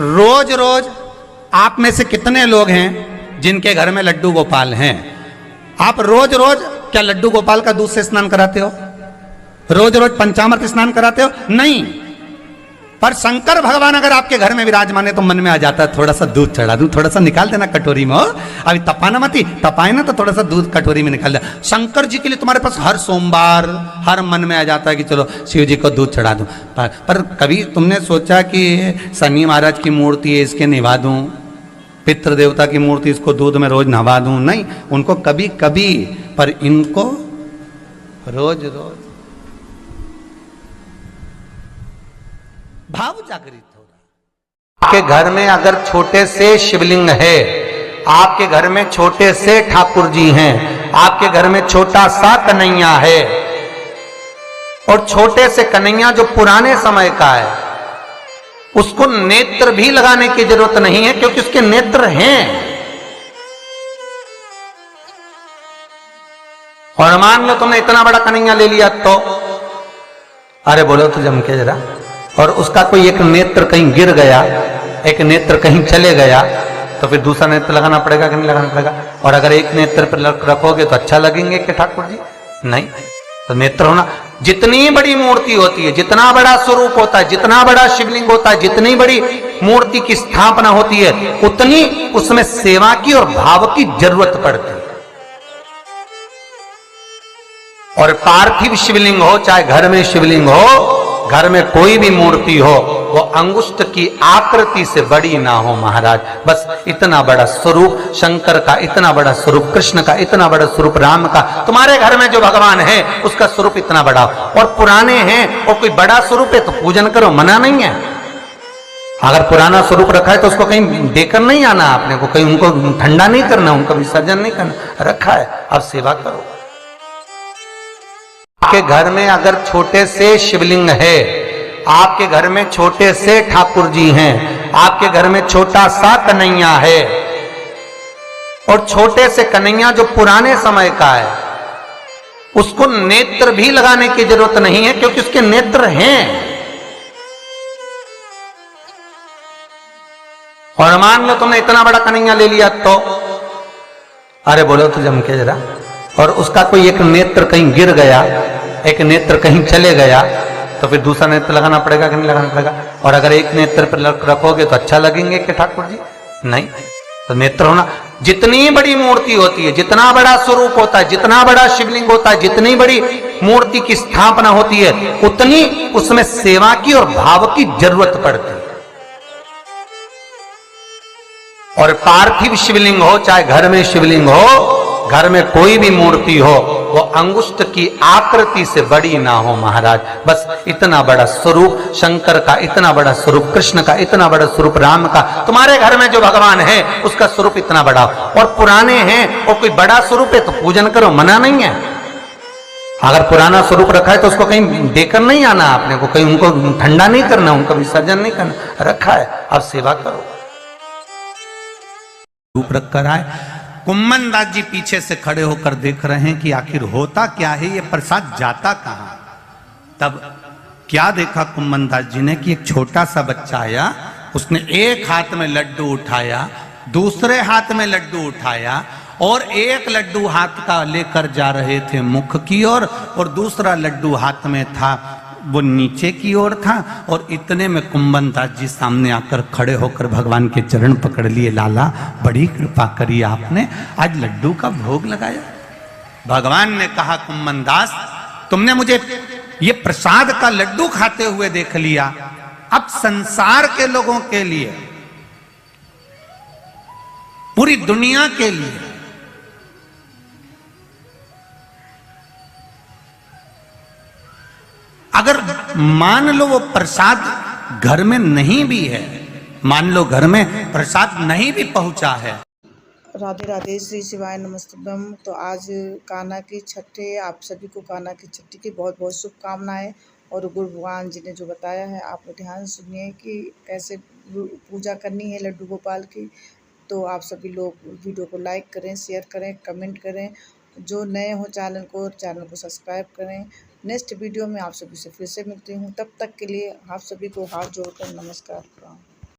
रोज रोज आप में से कितने लोग हैं जिनके घर में लड्डू गोपाल हैं? आप रोज रोज क्या लड्डू गोपाल का दूध से स्नान कराते हो? रोज रोज पंचामृत स्नान कराते हो? नहीं। पर शंकर भगवान अगर आपके घर में विराजमान है तो मन में आ जाता है थोड़ा सा दूध चढ़ा दूं, थोड़ा सा निकाल देना कटोरी में। अभी तपाना मत ही, तपाए ना तो थोड़ा सा दूध कटोरी में निकाल दे। शंकर जी के लिए तुम्हारे पास हर सोमवार हर मन में आ जाता है कि चलो शिव जी को दूध चढ़ा दूं। पर कभी तुमने सोचा कि शनि महाराज की मूर्ति है इसके निभा दूं, पितृ देवता की मूर्ति इसको दूध में रोज नहवा दूं? नहीं, उनको कभी कभी, पर इनको रोज रोज। भाव जागृत हो रहा। आपके घर में अगर छोटे से शिवलिंग है, आपके घर में छोटे से ठाकुर जी हैं, आपके घर में छोटा सा कन्हैया है, और छोटे से कन्हैया जो पुराने समय का है, उसको नेत्र भी लगाने की जरूरत नहीं है क्योंकि उसके नेत्र हैं। और मान लो तुमने इतना बड़ा कन्हैया ले लिया तो, अरे बोलो तो जम के जरा, और उसका कोई एक नेत्र कहीं गिर गया, एक नेत्र कहीं चले गया, तो फिर दूसरा नेत्र लगाना पड़ेगा कि नहीं लगाना पड़ेगा? और अगर एक नेत्र पर रखोगे तो अच्छा लगेंगे कि ठाकुर जी? नहीं। तो नेत्र होना, जितनी बड़ी मूर्ति होती है, जितना बड़ा स्वरूप होता है, जितना बड़ा शिवलिंग होता है, जितनी बड़ी मूर्ति की स्थापना होती है, उतनी उसमें सेवा की और भाव की जरूरत पड़ती है। और पार्थिव शिवलिंग हो चाहे घर में शिवलिंग हो, घर में कोई भी मूर्ति हो, वो अंगुष्ठ की आकृति से बड़ी ना हो महाराज। बस इतना बड़ा स्वरूप शंकर का, इतना बड़ा स्वरूप कृष्ण का, इतना बड़ा स्वरूप राम का, तुम्हारे घर में जो भगवान है उसका स्वरूप इतना बड़ा। और पुराने हैं और कोई बड़ा स्वरूप है तो पूजन करो, मना नहीं है। अगर पुराना स्वरूप रखा है तो उसको कहीं देकर नहीं आना आपने को, कहीं उनको ठंडा नहीं करना, उनका विसर्जन नहीं करना, रखा है आप सेवा करो। आपके घर में अगर छोटे से शिवलिंग है, आपके घर में छोटे से ठाकुर जी हैं, आपके घर में छोटा सा कन्हैया है, और छोटे से कन्हैया जो पुराने समय का है, उसको नेत्र भी लगाने की जरूरत नहीं है क्योंकि उसके नेत्र हैं। और मान लो तुमने इतना बड़ा कन्हैया ले लिया तो, अरे बोलो तो जम के जरा, और उसका कोई एक नेत्र कहीं गिर गया, एक नेत्र कहीं चले गया, तो फिर दूसरा नेत्र लगाना पड़ेगा कि नहीं लगाना पड़ेगा? और अगर एक नेत्र पर रखोगे तो अच्छा लगेंगे कि ठाकुर जी? नहीं। तो नेत्र होना, जितनी बड़ी मूर्ति होती है, जितना बड़ा स्वरूप होता है, जितना बड़ा शिवलिंग होता है, जितनी बड़ी मूर्ति की स्थापना होती है, उतनी उसमें सेवा की और भाव की जरूरत पड़ती है। और पार्थिव शिवलिंग हो चाहे घर में शिवलिंग हो, घर में कोई भी मूर्ति हो, वो अंगुष्ठ की आकृति से बड़ी ना हो महाराज। बस इतना बड़ा स्वरूप शंकर का, इतना बड़ा स्वरूप कृष्ण का, इतना बड़ा स्वरूप राम का, तुम्हारे घर में जो भगवान है उसका स्वरूप इतना बड़ा। और पुराने हैं और कोई बड़ा स्वरूप है तो पूजन करो, मना नहीं है। अगर पुराना स्वरूप रखा है तो उसको कहीं देकर नहीं आना आपने को, कहीं उनको ठंडा नहीं करना, उनका विसर्जन नहीं करना, रखा है आप सेवा करो। रूप रख कर आए। कुम्मन दास जी पीछे से खड़े होकर देख रहे हैं कि आखिर होता क्या है, ये प्रसाद जाता कहां। तब क्या देखा कुम्मन दास जी ने कि एक छोटा सा बच्चा आया, उसने एक हाथ में लड्डू उठाया, दूसरे हाथ में लड्डू उठाया, और एक लड्डू हाथ का लेकर जा रहे थे मुख की ओर, और दूसरा लड्डू हाथ में था वो नीचे की ओर था। और इतने में कुम्मन दास जी सामने आकर खड़े होकर भगवान के चरण पकड़ लिए। लाला बड़ी कृपा करी आपने, आज लड्डू का भोग लगाया। भगवान ने कहा कुम्मन दास, तुमने मुझे ये प्रसाद का लड्डू खाते हुए देख लिया, अब संसार के लोगों के लिए, पूरी दुनिया के लिए अगर मान लो वो प्रसाद घर में नहीं भी है, मान लो घर में प्रसाद नहीं भी पहुंचा है। राधे राधे, श्री शिवाय नमस्तुभ्यम। तो आज कान्हा की छठी, आप सभी को कान्हा की छठी की बहुत बहुत शुभकामनाएं। और गुरु भगवान जी ने जो बताया है आप ध्यान सुनिए कि कैसे पूजा करनी है लड्डू गोपाल की। तो आप सभी लोग वीडियो को लाइक करें, शेयर करें, कमेंट करें। जो नए हो चैनल को सब्सक्राइब करें। नेक्स्ट वीडियो में आप सभी से फिर से मिलती हूँ, तब तक के लिए आप सभी को हाथ जोड़कर नमस्कार।